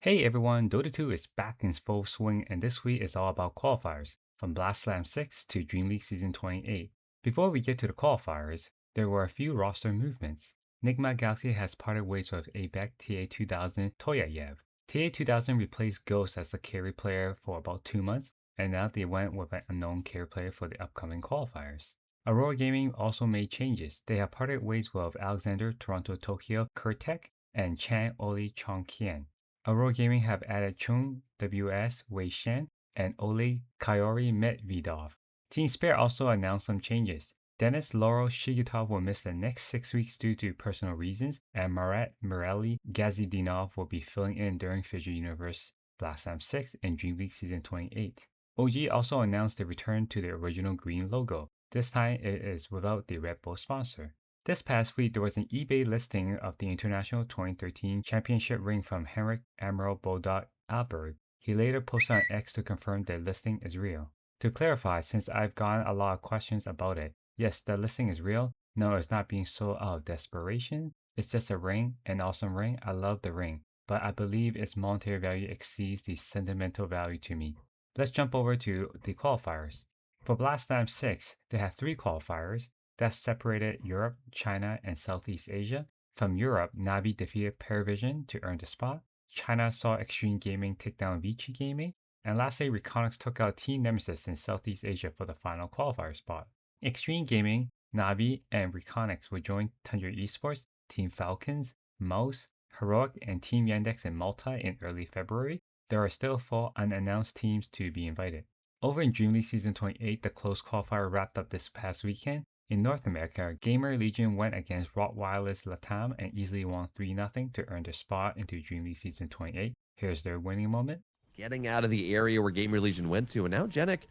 Hey everyone, Dota 2 is back in full swing and this week is all about qualifiers, from Blast Slam 6 to DreamLeague Season 28. Before we get to the qualifiers, there were a few roster movements. Nigma Galaxy has parted ways with Ahnberg TA2000 Toyayev. TA2000 replaced Ghost as the carry player for about 2 months, and now they went with an unknown carry player for the upcoming qualifiers. Aurora Gaming also made changes. They have parted ways with Alexander Toronto Tokyo Kurtek and Chan Oli Chongqian. Aurora Gaming have added Chung WS Wei Shen and Oleg Kaori Medvedov. Team Spirit also announced some changes. Dennis Laurel Shigitov will miss the next 6 weeks due to personal reasons, and Marat Mirelli Gazidinov will be filling in during Fissure Universe Blast Slam 6 and DreamLeague Season 28. OG also announced the return to the original green logo. This time it is without the Red Bull sponsor. This past week, there was an eBay listing of the International 2013 Championship ring from Henrik Admiral Bulldog Ahnberg. He later posted on X to confirm the listing is real. To clarify, since I've gotten a lot of questions about it, yes, the listing is real. No, it's not being sold out of desperation. It's just a ring, an awesome ring. I love the ring, but I believe its monetary value exceeds the sentimental value to me. Let's jump over to the qualifiers. For Blast Slam 6, they have 3 qualifiers that separated Europe, China, and Southeast Asia. From Europe, Navi defeated Paravision to earn the spot. China saw Extreme Gaming take down Vici Gaming. And lastly, Reconyx took out Team Nemesis in Southeast Asia for the final qualifier spot. Extreme Gaming, Navi, and Reconyx will join Tundra Esports, Team Falcons, Mouse, Heroic, and Team Yandex in Malta in early February. There are still 4 unannounced teams to be invited. Over in DreamLeague Season 28, the closed qualifier wrapped up this past weekend. In North America, Gamer Legion went against Rottweilers Latam and easily won 3-0 to earn their spot into DreamLeague Season 28. Here's their winning moment. Getting out of the area where Gamer Legion went to, and now Genik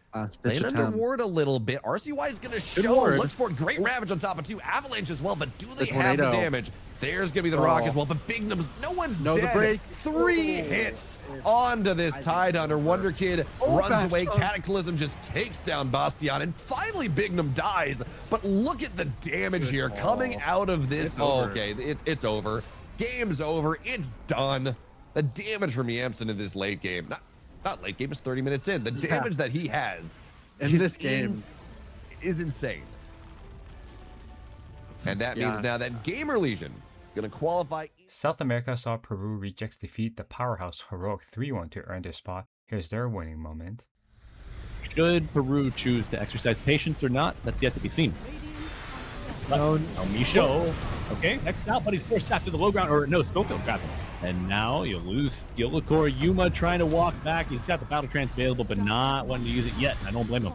playing under ward a little bit. RCY is going to show, looks for great Ravage on top of 2 Avalanche as well, but do they have the damage? There's going to be the rock as well, but Bignum's, no one's dead. 3 hits onto this Tidehunter. Wonder Kid runs away, Cataclysm just takes down Bastion, and finally Bignum dies, but look at the damage here coming out of this. Okay, it's over. Game's over, it's done. The damage from Yamson in this late game, not late game, it's 30 minutes in. The damage that he has in this game is insane. And that means now that Gamer Legion gonna qualify. South America saw Peru Rejects defeat the powerhouse Heroic 3-1 to earn their spot. Here's their winning moment. Should Peru choose to exercise patience or not? That's yet to be seen. No, Misho. Okay, next out, but he's forced back to the low ground, or no, Schofield grabbed him. And now you lose Skillacor. Yuma trying to walk back. He's got the battle trance available, but not wanting to use it yet. And I don't blame him.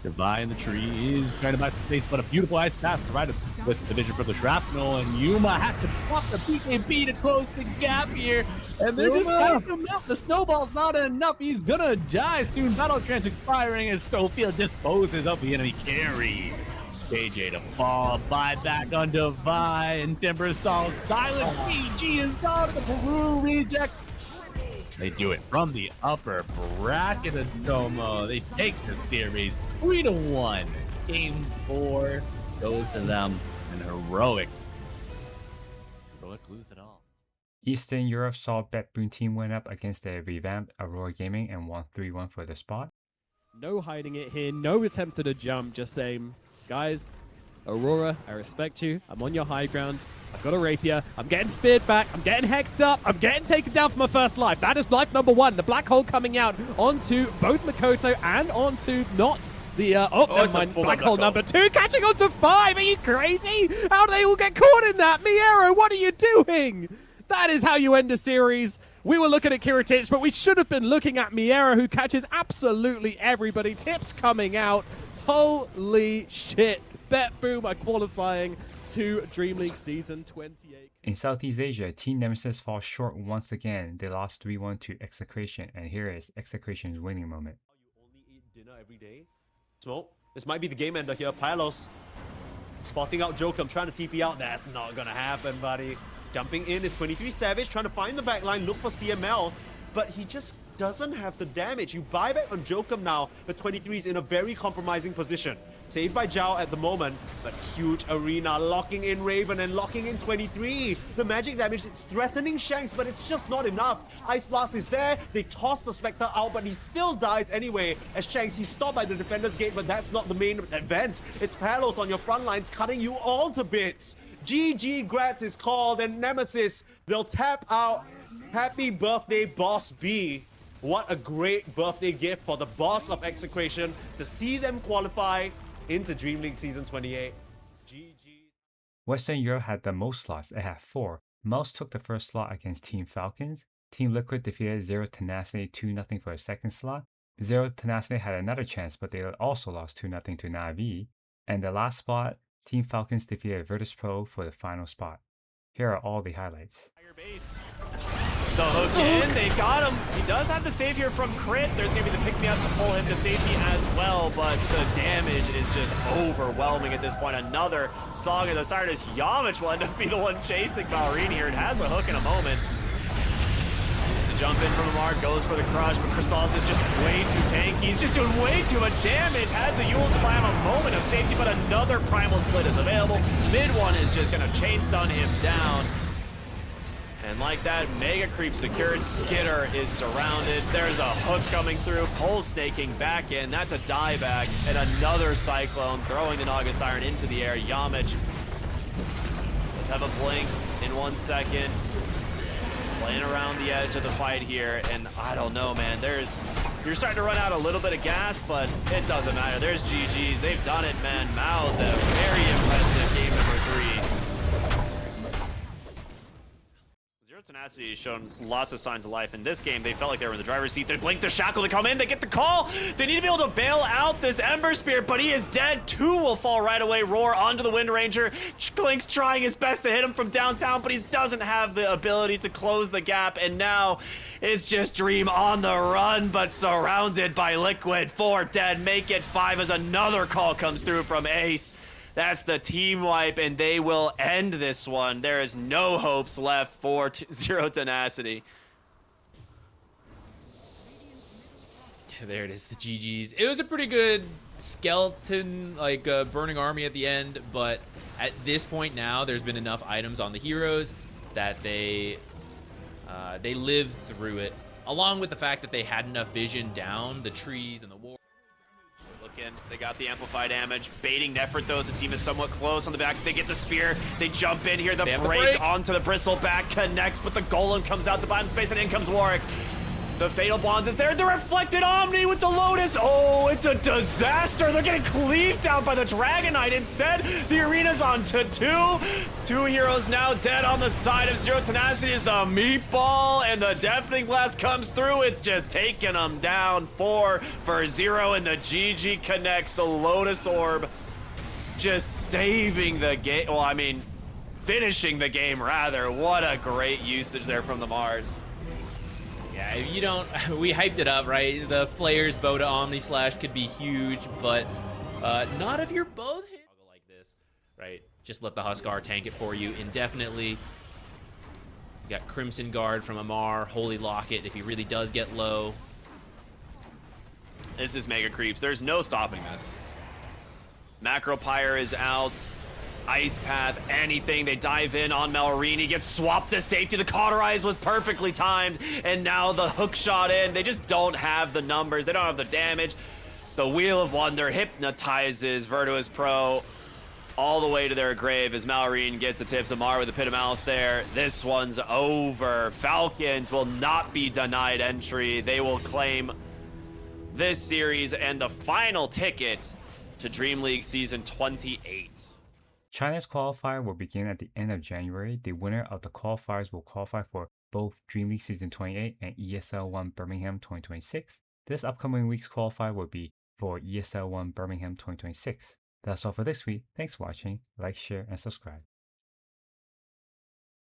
Divide in the tree is trying to buy some space, but a beautiful ice path provided with the vision for the shrapnel. And Yuma has to pop the BKB to close the gap here. And they're just cutting him out. The snowball's not enough. He's gonna die soon. Battle trance expiring, and Schofield disposes of the enemy carry. JJ to fall, buyback on Divide, and Timberstall silent. PG is gone. The Peru Reject. They do it from the upper bracket as Como. They take this series 3-1. Game 4 goes to them, and Heroic lose it all. Eastern Europe saw BetBoon team went up against the revamped Aurora Gaming and won 3-1 for the spot. No hiding it here, no attempt at a jump, just saying, guys, Aurora, I respect you. I'm on your high ground. I've got a rapier. I'm getting speared back. I'm getting hexed up. I'm getting taken down for my first life. That is life number 1. The black hole coming out onto both Makoto and onto not the, never mind. Black hole number 2 catching onto 5. Are you crazy? How do they all get caught in that? Miero, what are you doing? That is how you end a series. We were looking at Kiritich, but we should have been looking at Miero, who catches absolutely everybody. Tips coming out. Holy shit. BetBoom are qualifying to DreamLeague Season 28. In Southeast Asia, Team Nemesis falls short once again. They lost 3-1 to Execration, and here is Execration's winning moment. You only eat dinner every day? Smoke, this might be the game ender here. Pylos spotting out Joker. I'm trying to TP out. That's not gonna happen, buddy. Jumping in is 23 Savage, trying to find the backline, look for CML, but he just doesn't have the damage. You buy back on Jokum now, but 23 is in a very compromising position. Saved by Zhao at the moment, but huge arena locking in Raven and locking in 23. The magic damage is threatening Shanks, but it's just not enough. Ice Blast is there. They toss the Spectre out, but he still dies anyway. As Shanks, he's stopped by the defender's gate, but that's not the main event. It's Palos on your front lines cutting you all to bits. GG Grats is called, and Nemesis, they'll tap out. Happy birthday, Boss B. What a great birthday gift for the boss of Execration to see them qualify into DreamLeague Season 28. GG. Western Europe had the most slots. It had 4. Mouse took the first slot against Team Falcons. Team Liquid defeated Zero Tenacity 2-0 for a second slot. Zero Tenacity had another chance, but they also lost 2-0 to Na'Vi. And the last spot, Team Falcons defeated Virtus Pro for the final spot. Here are all the highlights. Base. The hook in, they got him. He does have the save here from Crit. There's going to be the pick-me-up to pull him to safety as well, but the damage is just overwhelming at this point. Another Song of the Sirens. Yamich will end up being the one chasing Ballerine here. It has a hook in a moment. To jump in from Amar, goes for the crush, but Chrysalis is just way too tanky. He's just doing way too much damage. Has a Yule's Slam, a moment of safety, but another Primal Split is available. Mid one is just going to chain stun him down. And like that, Mega Creep secured. Skitter is surrounded. There's a hook coming through. Pole snaking back in. That's a dieback. And another Cyclone throwing the Naga Siren into the air. Yamich. Let's have a blink in 1 second. Playing around the edge of the fight here. And I don't know, man. You're starting to run out a little bit of gas, but it doesn't matter. There's GG's. They've done it, man. Mao's a very impressive game number 3. Tenacity has shown lots of signs of life. In this game, they felt like they were in the driver's seat. They blink the shackle, they come in, they get the call. They need to be able to bail out this Ember Spear, but he is dead. 2 will fall right away. Roar onto the Wind Ranger. Klink's trying his best to hit him from downtown, but he doesn't have the ability to close the gap. And now it's just Dream on the run, but surrounded by Liquid. 4 dead, make it 5 as another call comes through from Ace. That's the team wipe, and they will end this one. There is no hopes left for Zero Tenacity. There it is, the GG's. It was a pretty good skeleton, like burning army at the end, but at this point now, there's been enough items on the heroes that they live through it, along with the fact that they had enough vision down the trees and the wall. They got the amplified damage. Baiting Nefert though, as the team is somewhat close on the back. They get the spear. They jump in here. The break onto the Bristleback connects, but the Golem comes out to buy him space, and in comes Warwick. The Fatal Bonds is there. The Reflected Omni with the Lotus. Oh, it's a disaster. They're getting cleaved out by the Dragon Knight instead. The arena's on to 2. 2 heroes now dead on the side of Zero Tenacity as the Meatball and the Deafening Blast comes through. It's just taking them down. 4 for 0, and the GG connects. The Lotus Orb just saving the game. Well, I mean, finishing the game, rather. What a great usage there from the Mars. Yeah, you don't, we hyped it up, right? The Flayer's bow to Omni Slash could be huge, but not if you're both hit like this, right? Just let the Huskar tank it for you indefinitely. You got Crimson Guard from Amar, Holy Locket if he really does get low. This is Mega Creeps. There's no stopping this. Macro Pyre is out. Ice Path, anything. They dive in on Mallorini, gets swapped to safety. The Cauterize was perfectly timed, and now the hook shot in. They just don't have the numbers. They don't have the damage. The Wheel of Wonder hypnotizes Virtus Pro all the way to their grave as Mallorini gets the tips. Amar with the Pit of Malice there. This one's over. Falcons will not be denied entry. They will claim this series and the final ticket to DreamLeague Season 28. China's qualifier will begin at the end of January. The winner of the qualifiers will qualify for both DreamLeague Season 28 and ESL One Birmingham 2026. This upcoming week's qualifier will be for ESL One Birmingham 2026. That's all for this week. Thanks for watching. Like, share, and subscribe.